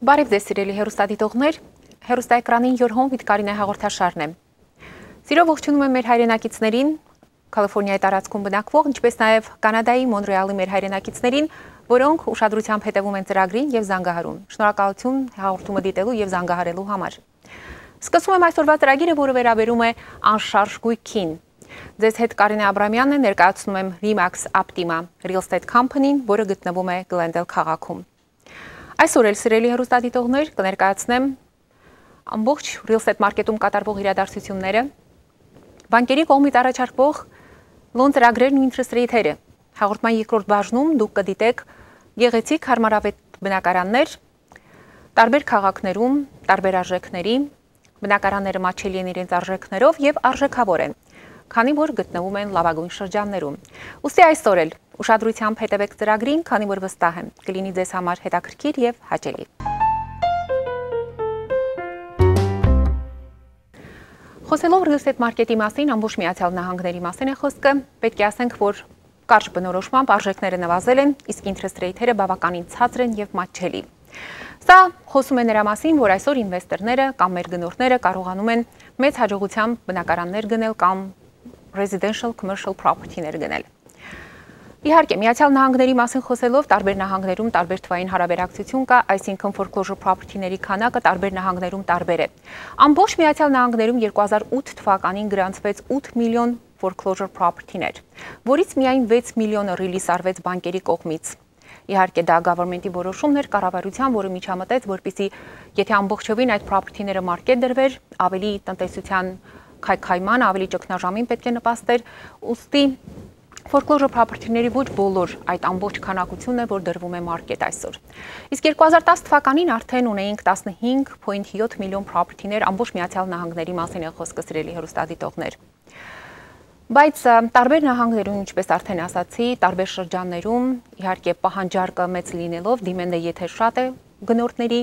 Բարև ձեզ սիրելի հեռուստադիտողներ, հեռուստաէկրանին Your Home with Կարինե հաղորդաշարն է։ Սիրով ողջունում եմ մեր հայրենակիցներին, Կալիֆոռնիայի տարածքում բնակվող, ինչպես նաև Կանադայի Մոնրեալի մեր հայրենակիցներին, որոնք ուշադրությամբ հետևում են ծրագրին եւ զանգահարում։ Շնորհակալություն հաղորդումը դիտելու եւ զանգահարելու համար։ Սկսում եմ այսօրվա ծրագիրը, որը վերաբերում է անշարժ գույքին։ Ձեզ հետ Կարինե Աբրամյանն է, ներկայացնում եմ Remax Optima Real Estate Company-ն, որը գտնվում է Glendale քաղաքում։ Այսօր էլ սիրելի հեռուստադիտողներ կներկայացնեմ ամբողջ real estate մարքետում կատարվող իրադարձությունները, բանկերի կողմից առաջարկվող loan ծրագրերն ու interest rate-երը։ Հաղորդման երկրորդ բաժնում դուք կդիտեք գեղեցիկ հարմարավետ բնակարաններ տարբեր քաղաքներում, տարբեր արժեքների, բնակարանները մատչելի են իրենց արժեքներով եւ արժեքավոր են, քանի որ գտնվում են լավագույն շրջաններում։ Ուստի այսօր էլ ուշադրությամբ հետևեք ծրագրին, քանի որ վստահ եմ կլինի ձեզ համար հետաքրքիր եւ հաճելի։ Խոսելով real estate մարքետի մասին, ամբողջ Միացյալ Նահանգների մասին է խոսքը, պետք է ասենք, որ կարճ բնորոշմամբ արժեքները նվազել են, իսկ interest rate-երը բավականին ցածր են եւ մատչելի։ Սա խոսում է նրա մասին, որ այսօր ինվեստորները կամ մեր գնորդները կարողանում են մեծ հաջողությամբ բնակարաններ գնել կամ residential commercial property-ներ գնել։ Իհարկե, Միացյալ Նահանգների մասին խոսելով, տարբեր նահանգներում տարբեր թվային հարաբերակցություն կա, այսինքն foreclosure property-ների քանակը տարբեր նահանգներում տարբեր է։ Ամբողջ Միացյալ Նահանգներում 2008 թվականին գրանցվեց 8 միլիոն foreclosure property-ներ, որից միայն 6 միլիոնը ռիլիզ արվեց բանկերի կողմից։ Իհարկե, դա գավառմենտի որոշումն էր կառավարության, որը միջամտեց, որպեսզի եթե ամբողջովին այդ property-ները մարքետ դրվեր, ավելի տնտեսության քայքայման, ավելի ճգնաժամին պետք է նպաստեր, ուստի foreclosure property-ների ոչ բոլոր այդ ամբողջ քանակությունը, որ դրվում է մարքետ այսօր։ Իսկ 2010 թվականին արդեն ունեինք 15.7 միլիոն property-ներ, ամբողջ Միացյալ Նահանգների մասին է խոսքը, սիրելի հեռուստադիտողներ։ Բայց տարբեր նահանգներում, ինչպես արդեն ասացի, տարբեր շրջաններում, իհարկե պահանջարկը մեծ լինելով, դիմենդը եթե շատ է գնորդների,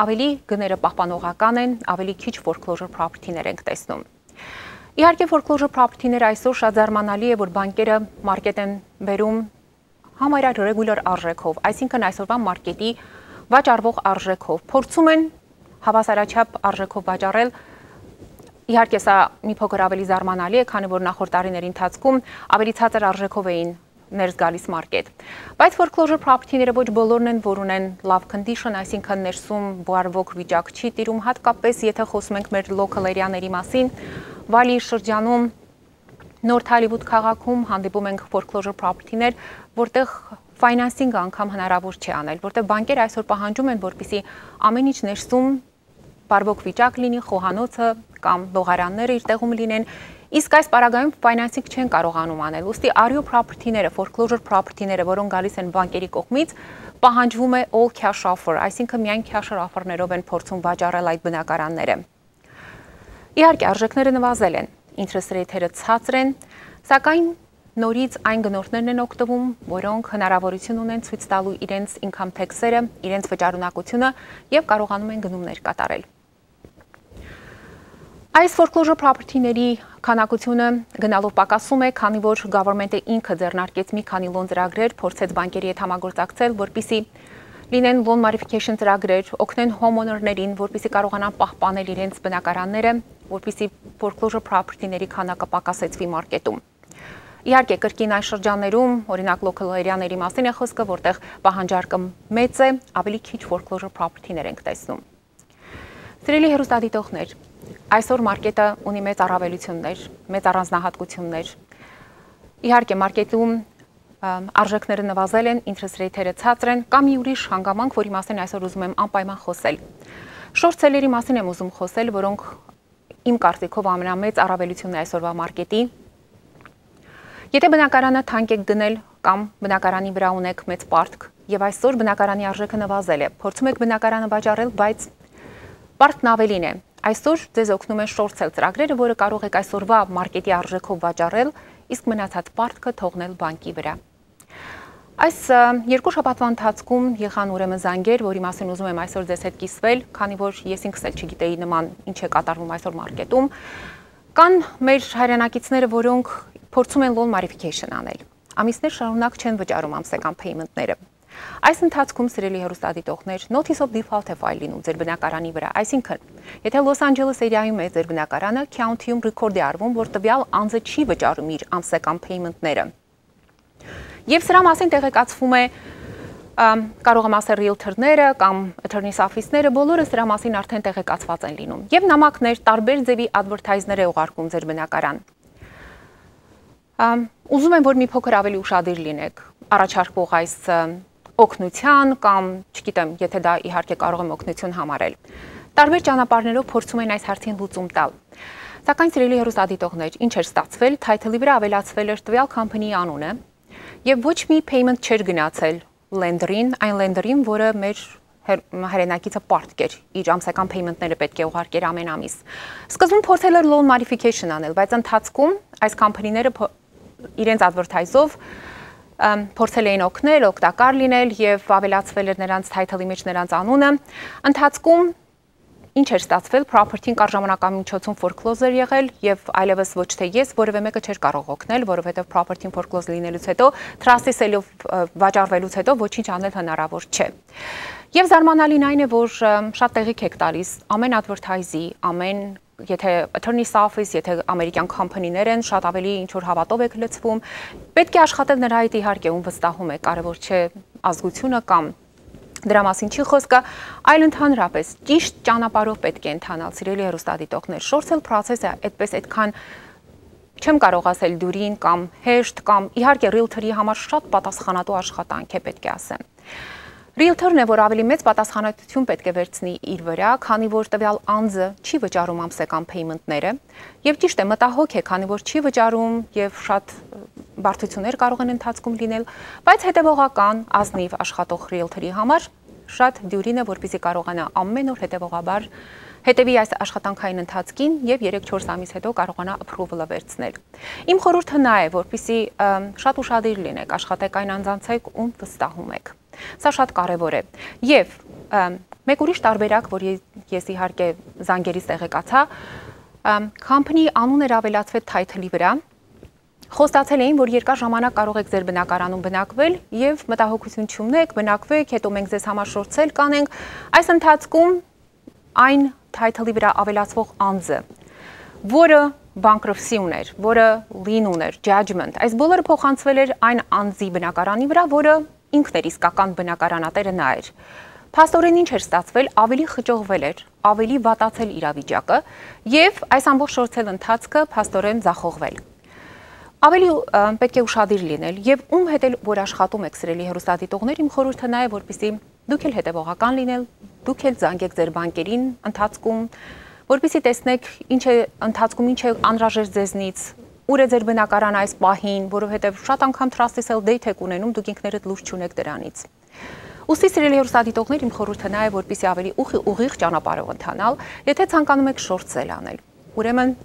ավելի գները պահպանողական են, ավելի քիչ foreclosure property-ներ ենք տեսնում։ Իհարկե foreclosure property-ները այսօր շատ զարմանալի է, որ բանկերը մարքետ են բերում համարյա regular արժեքով, այսինքն այսօրվա մարքետի վաճառվող արժեքով, փորձում են հավասարաչափ արժեքով վաճառել։ Իհարկե սա մի փոքր ավելի զարմանալի է, քանի որ նախորդ տարիների ընթացքում ավելի ցածր արժեքով էին ներս գալիս մարքետ։ Բայց foreclosure property-ները ոչ բոլորն են, որ ունեն love condition, այսինքն ներսում բուարվոք վիճակ չի տիրում, հատկապես եթե խոսում ենք մեր local area-ների մասին, Վալի շրջանում North Hollywood քաղաքում հանդիպում ենք foreclosure property-ներ, որտեղ financing անգամ հնարավոր չի անել, որտեղ բանկերը այսօր պահանջում են, որպեսզի ամեն ինչ ներսում բարվոք վիճակ լինի, խոհանոցը կամ լողարանները իր տեղում լինեն, իսկ այս պարագայում financing չեն կարողանում անել։ Ուստի REO property-ները, foreclosure property-ները, որոնք գալիս են բանկերի կողմից, պահանջվում է all cash offer, այսինքն միայն cash offer-ներով են փորձում վաճառել այդ բնակարանները։ Իհարկե, արժեքները նվազել են, interest rate-երը ցածր են, սակայն նորից այն գնորդներն են օգտվում, որոնք հնարավորություն ունեն ցույց տալու իրենց income tax-երը, իրենց վճարունակությունը եւ կարողանում են գնումներ կատարել։ Այս foreclosure property-ների քանակությունը գնալով պակասում է, քանի որ government-ը ինքը ձեռնարկեց մի քանի loan ծրագրեր, փորձեց բանկերի հետ համագործակցել, որպեսզի լինեն loan modification ծրագրեր, օգնեն homeowner-ներին, որպեսզի կարողանան պահպանել իրենց բնակարանները, որպեսզի foreclosure property-ների քանակը պակասեցվի մարքետում։ Իհարկե, կրկին այս շրջաններում, օրինակ local area-ների մասին է խոսքը, որտեղ պահանջարկը մեծ է, ավելի քիչ foreclosure property-ներ ենք տեսնում։ Սիրելի հեռուստադիտողներ, այսօր մարքետը ունի մեծ առավելություններ, մեծ առանձնահատկություններ։ Իհարկե, մարքետում արժեքները նվազել են, interest rate-երը ցածր են, կամ մի ուրիշ հանգամանք, որի մասին այսօր ուզում եմ անպայման խոսել։ Short seller-ի մասին եմ ուզում խոսել, որոնք իմ կարծիքով ամենամեծ առավելությունն է այսօրվա մարքետի։ Եթե բնակարանը թանկ եք գնել կամ բնակարանի վրա ունեք մեծ պարտք եւ այսօր բնակարանի արժեքը նվազել է, փորձում եք բնակարանը վաճառել, բայց պարտքն ավելին է։ Այսօր ձեզ օգնում է short sell ծրագրերը, որը կարող եք այսօրվա մարքետի արժեքով վաճառել, իսկ մնացած պարտքը թողնել բանկի վրա։ Այս երկու շաբաթվա ընթացքում եղան ուրեմն զանգեր, որի մասին ուզում եմ այսօր ձեզ հետ կիսվել, քանի որ ես ինքս էլ չգիտեի նման ինչ է կատարվում այսօր մարքետում։ Կան մեր հայրենակիցները, որոնք փորձում են loan modification անել։ Ամիսներ շարունակ չեն վճարում ամսական payment-ները։ Այս ընթացքում սիրելի հեռուստադիտողներ, notice of default է ֆայլ լինում ձեր բնակարանի վրա, այսինքն, եթե Լոս Անջելես էրիայում է ձեր բնակարանը, county-ում record է արվում, որ տվյալ անձը չի վճարում իր ամսական payment-ները։ Եվ սրա մասին տեղեկացվում է կարող եմ ասել realtor-ները կամ attorney's office-ները, բոլորը սրա մասին արդեն տեղեկացված են լինում։ Եվ նամակներ, տարբեր ձևի advertise-ներ է ուղարկում ձեր բնակարան։ Ուզում եմ, որ մի փոքր ավելի ուշադիր լինեք առաջարկվող այս օգնության կամ, չգիտեմ, եթե դա իհարկե կարող եմ օգնություն համարել։ Տարբեր ճանապարհներով փորձում են այս հարցին լուծում տալ։ Սակայն սիրելի հեռուստադիտողներ, ինչ էր ստացվել, title-ի վրա ավելացվել էր տվյալ company-ի անունը եւ ոչ մի payment չէր գնացել lender-ին, այն lender-ին, որը մեր հայրենակիցը պարտք էր, իր ամսական payment-ները պետք է ուղարկեր ամեն ամիս։ Սկզբում փորձել էր loan modification անել, բայց ընթացքում այս company-ները իրենց advertise-ով փորձել էին օգնել, օգտակար լինել եւ ավելացվել էր նրանց title-ի մեջ նրանց անունը։ Ընթացքում ինչ էր ստացվել, property-ին կար ժամանակամիջոցում foreclosure եղել եւ այլևս ոչ թե ես, որևէ մեկը չէր կարող օգնել, որովհետեւ property-ին foreclose լինելուց հետո, trust-ի sale-ով վաճառվելուց հետո ոչինչ անել հնարավոր չէ։ Եվ զարմանալին այն է, որ շատ տեղիք եք տալիս ամեն advertise-ի, ամեն եթե attorney's office, եթե ամերիկյան company-ներ են, շատ ավելի ինչ որ հավատով եք լցվում, պետք է աշխատել նրա հետ իհարկե ում վստահում է, կարևոր չէ ազգությունը կամ դրա մասին չի խոսքը, այլ ընդհանրապես ճիշտ ճանապարհով պետք է ընթանալ, սիրելի հեռուստադիտողներ, short sale process-ը այդպես այդքան չեմ կարող ասել դյուրին կամ հեշտ կամ իհարկե realtor-ի համար շատ պատասխանատու աշխատանք է պետք է ասեմ։ Realtor-ն է, որ ավելի մեծ պատասխանատվություն պետք է վերցնի իր վրա, քանի որ տվյալ անձը չի վճարում ամսական payment-ները, եւ ճիշտ է, մտահոգ է, քանի որ չի վճարում եւ շատ բարդություններ կարող են ընթացքում լինել, բայց հետեւողական, ազնիվ աշխատող realtor-ի համար շատ դյուրին է, որպեսզի կարողանա ամեն օր հետեւողաբար հետևի այս աշխատանքային ընթացքին եւ 3-4 ամիս հետո կարողանա approval-ը վերցնել։ Իմ խորհուրդը նա է, որպեսզի շատ ուշադիր լինեք, աշխատեք այն անձանցեք, ում վստահում եք։ Սա շատ կարևոր է։ Եվ մեկ ուրիշ տարբերակ, որ ես իհարկե զանգերից տեղեկացա, company անուն էր ավելացվել title-ի վրա, խոստացել էին, որ երկար ժամանակ կարող եք ձեր բնակարանում բնակվել եւ մտահոգություն չունեք, բնակվեք, հետո մենք ձեզ համար short sale կանենք։ Այս ընթացքում այն title-ի վրա ավելացվող անձը, որը bankruptcy ուներ, որը lien ուներ, judgment, այս բոլորը փոխանցվել էր այն անձի բնակարանի վրա, որը ինքն էր իսկական բնակարանատերը նա էր։ Փաստորեն ինչ էր ստացվել, ավելի խճողվել էր, ավելի վատացել իրավիճակը եւ այս ամբողջ short sale ընթացքը փաստորեն ձախողվել։ Ավելի պետք է ուշադիր լինել եւ ում հետ էլ որ աշխատում եք սիրելի հեռուստադիտողներ, իմ խորհուրդը նա է, որպեսզի դուք էլ հետեւողական լինել, դուք էլ զանգեք ձեր բանկերին ընթացքում, որպեսզի տեսնեք ինչ է ընթացքում, ինչ է անհրաժեշտ ձեզնից, ուր է ձեր բնակարանը այս պահին, որովհետեւ շատ անգամ trust-ի sale date եք ունենում, դուք ինքներդ լուրջ չունեք դրանից։ Ուստի սիրելի հեռուստադիտողներ, իմ խորհուրդը նա է, որպեսզի ավելի ուղիղ ճանապարհով ընթանալ, եթե ցանկանում եք short sale անել, ուրեմն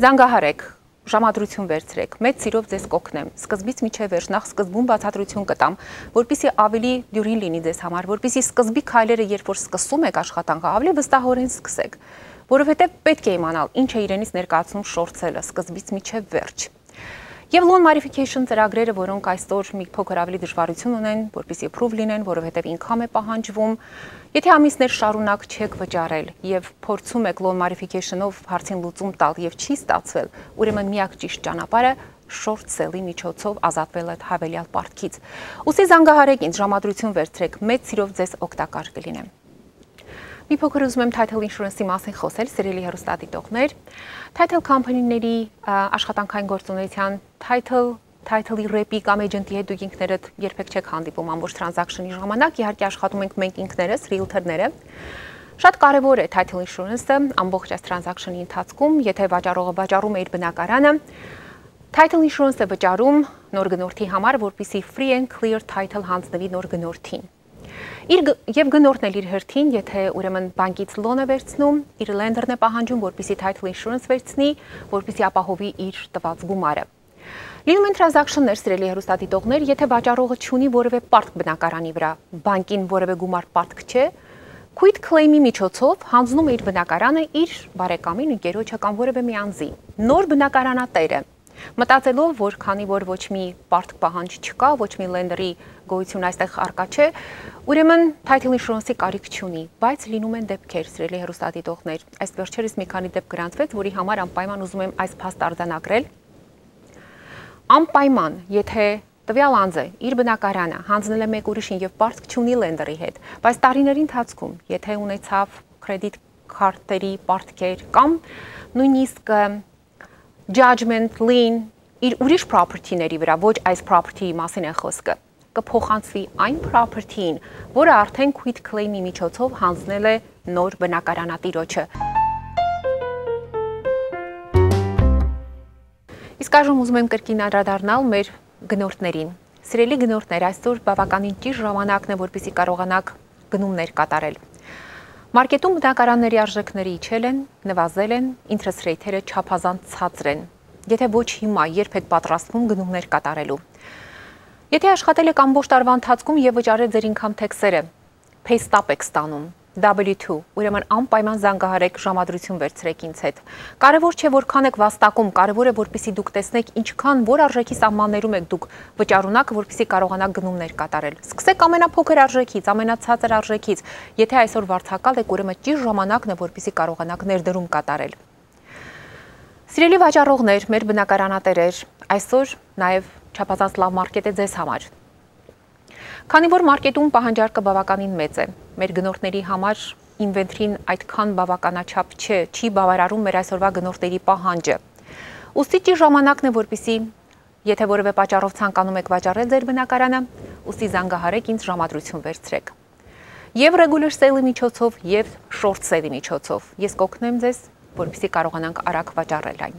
զանգահարեք, ժամադրություն վերցրեք, մեծ սիրով ձեզ կօգնեմ, սկզբից մինչև վերջ, նախ սկզբում բացատրություն կտամ, որպեսզի ավելի դյուրին լինի ձեզ համար, որպեսզի սկզբի քայլերը, երբ որ սկսում եք աշխատանքը, ավելի վստահորեն սկսեք, որովհետև պետք է իմանալ ինչ է իրենից ներկայացնում short sale-ը սկզբից մինչև վերջ։ Եվ loan modification ծրագրերը, որոնք այսօր մի փոքր ավելի դժվարություն ունեն, որպեսզի approve լինեն, որովհետև income է պահանջվում, եթե ամիսներ շարունակ չեք վճարել եւ փորձում եք loan modification-ով հարցին լուծում տալ եւ չի ստացվել, ուրեմն միակ ճիշտ ճանապարհը short sale-ի միջոցով ազատվել այդ հավելյալ պարտքից։ Ուստի զանգահարեք ինձ, ժամադրություն վերցրեք, մեծ սիրով ձեզ օգտակար կլինեմ։ Մի փոքր ուզում եմ title insurance-ի մասին խոսել, սիրելի հեռուստադիտողներ։ Title company-ների աշխատանքային գործունեության title-ի rep-ի կամ agent-ի հետ դուք ինքներդ երբեք չեք հանդիպում ամբողջ transaction-ի ժամանակ, իհարկե աշխատում ենք մենք ինքներս, realtor-ները։ Շատ կարևոր է title insurance-ը ամբողջ այս transaction-ի ընթացքում, եթե վաճառողը վաճառում է իր բնակարանը, title insurance-ը վճարում նոր գնորդի համար, որպեսզի free and clear title հանձնվի նոր գնորդին։ Եվ գնորդն էլ իր հերթին, եթե ուրեմն բանկից loan է վերցնում, իր lender-ն է պահանջում, որպեսզի title insurance վերցնի, որպեսզի ապահովի իր տված գումարը։ Լինում են transaction-ներ, սիրելի հեռուստադիտողներ, եթե վաճառողը չունի որևէ պարտք բնակարանի վրա, բանկին որևէ գումար պարտք չէ, quit claim-ի միջոցով հանձնում է իր բնակարանը իր բարեկամին, ընկերոջը կամ որևէ մի անձի։ Նոր բնակարանատերը Մտածելով, որ քանի որ ոչ մի պարտք պահանջ չկա, ոչ մի լենդերի գոյություն այստեղ առկա չէ, ուրեմն title insurance-ի կարիք չունի, բայց լինում են դեպքեր, սիրելի հեռուստադիտողներ, այս վերջերս մի քանի դեպք գրանցվեց, որի համար անպայման ուզում եմ այս փաստ արձանագրել։ Անպայման, եթե տվյալ անձը իր բնակարանը հանձնել է մեկ ուրիշին եւ պարտք չունի լենդերի հետ, բայց տարիների ընթացքում, եթե ունեցավ կրեդիտ քարտերի պարտքեր կամ նույնիսկ judgment lien իր ուրիշ property-ների վրա, ոչ այս property-ի մասին է խոսքը, կփոխանցվի այն property-ին, որը արդեն quit claim-ի միջոցով հանձնել է նոր բնակարանատիրոջը։ Իսկ այժմ ուզում եմ կրկին անդրադառնալ մեր գնորդներին։ Սիրելի գնորդներ, այսօր բավականին ճիշտ ժամանակն է, որպեսզի կարողանաք գնումներ կատարել։ Մարկետում բնակարանների արժեքները իջել են, նվազել են, interest rate-երը չափազանց ցածր են։ Եթե ոչ հիմա, երբ եք պատրաստվում գնումներ կատարելու։ Եթե աշխատել եք ամբողջ տարվա ընթացքում եւ վճարել ձեր income tax-երը, pay stub եք ստանում, W2, ուրեմն անպայման զանգահարեք, ժամադրություն վերցրեք ինձ հետ։ Կարևոր չէ որքան եք վաստակում, կարևոր է որպեսզի դուք տեսնեք ինչքան որ արժեքի սահմաններում եք դուք վճարունակ, որպեսզի կարողանաք գնումներ կատարել։ Սկսեք ամենափոքր արժեքից, ամենացածր արժեքից։ Եթե այսօր վարձակալ եք, ուրեմն ճիշտ ժամանակն է, որպեսզի կարողանաք ներդրում կատարել։ Սիրելի վաճառողներ, մեր բնակարանատերեր, այսօր նաև չափազանց լավ մարկետ է ձեզ համար։ Քանի որ մարկետում պահանջարկը բավականին մեծ է, մեր գնորդների համար ինվենտորին այդքան բավականաչափ չէ, չի բավարարում մեր այսօրվա գնորդների պահանջը։ Ուստի ճիշտ ժամանակն է, որպեսզի եթե որևէ պատճառով ցանկանում եք վաճառել ձեր բնակարանը, ուստի զանգահարեք ինձ, ժամադրություն վերցրեք։ Եվ regular sale-ի միջոցով, եւ short sale-ի միջոցով։ Ես կօգնեմ ձեզ, որպեսզի կարողանանք արագ վաճառել այն։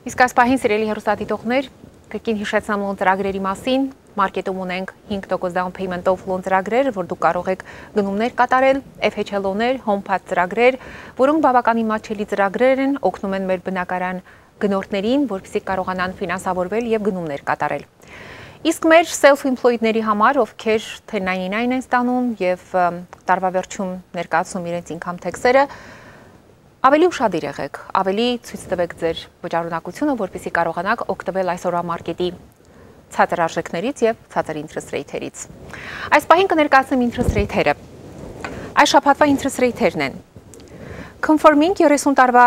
Իսկ այս պահին, սիրելի հեռուստադիտողներ, կրկին հիշեցնեմ լոն ծրագրերի մասին, մարկետում ունենք 5% down payment-ով լոն ծրագրեր, որ դուք կարող եք գնումներ կատարել, FHL-ներ, HomePass ծրագրեր, որոնք բավականին մատչելի ծրագրեր են, օգնում են մեր բնակարան գնորդներին, որպեսզի կարողանան ֆինանսավորվել եւ գնումներ կատարել։ Իսկ մեր self-employed-ների համար, ովքեր 1099 են ստանում եւ տարվա վերջում ներկայացնում իրենց income tax-երը, ավելի ուշադիր եղեք, ավելի ցույց տվեք ձեր վճարունակությունը, որպեսզի կարողանաք օգտվել այսօրվա մարկետի ցածր արժեքներից եւ ցածր interest rate-երից։ Այս պահին կներկայացնեմ interest rate-երը։ Այս շաբաթվա interest rate-երն են։ Conforming 30 տարվա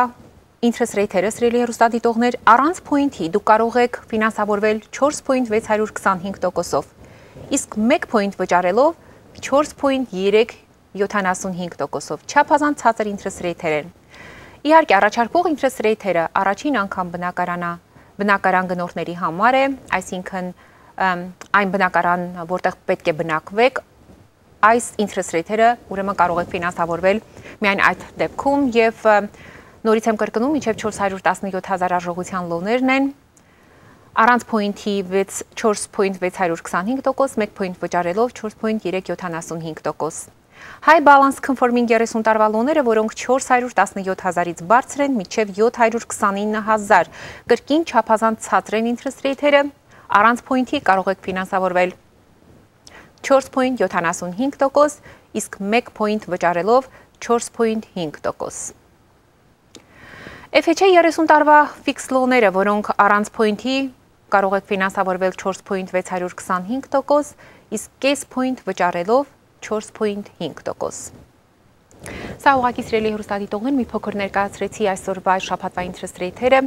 interest rate-երը, սիրելի հեռուստադիտողներ, առանց point-ի դուք կարող եք ֆինանսավորվել 4.625%-ով, իսկ 1 point վճարելով 4.375%-ով, չափազանց ցածր interest rate-եր են։ Իհարկե, առաջարկվող interest rate-երը առաջին անգամ բնակարան գնորդների համար է, այսինքն այն բնակարան, որտեղ պետք է բնակվեք, այս interest rate-երը ուրեմն կարող եք ֆինանսավորվել միայն այդ դեպքում եւ նորից եմ կրկնում, մինչեւ 417,000 արժողության լոներն են, առանց point-ի 4.625%, 1 point վճարելով 4.375%։ High balance conforming 30 տարվա լոները, որոնք 417,000-ից բարձր են մինչև 729,000, կրկին չափազանց ցածր են interest rate-երը, առանց point-ի կարող եք ֆինանսավորվել 4.75%, իսկ 1 point վճարելով 4.5%։ FHA 30 տարվա fix լոները, որոնք առանց point-ի կարող եք ֆինանսավորվել 4.625%, իսկ կես point վճարելով 4.5%։ Սա ուղղակի սիրելի հեռուստադիտողներ մի փոքր ներկայացրեցի այսօրվա շաբաթվա interest rate-երը։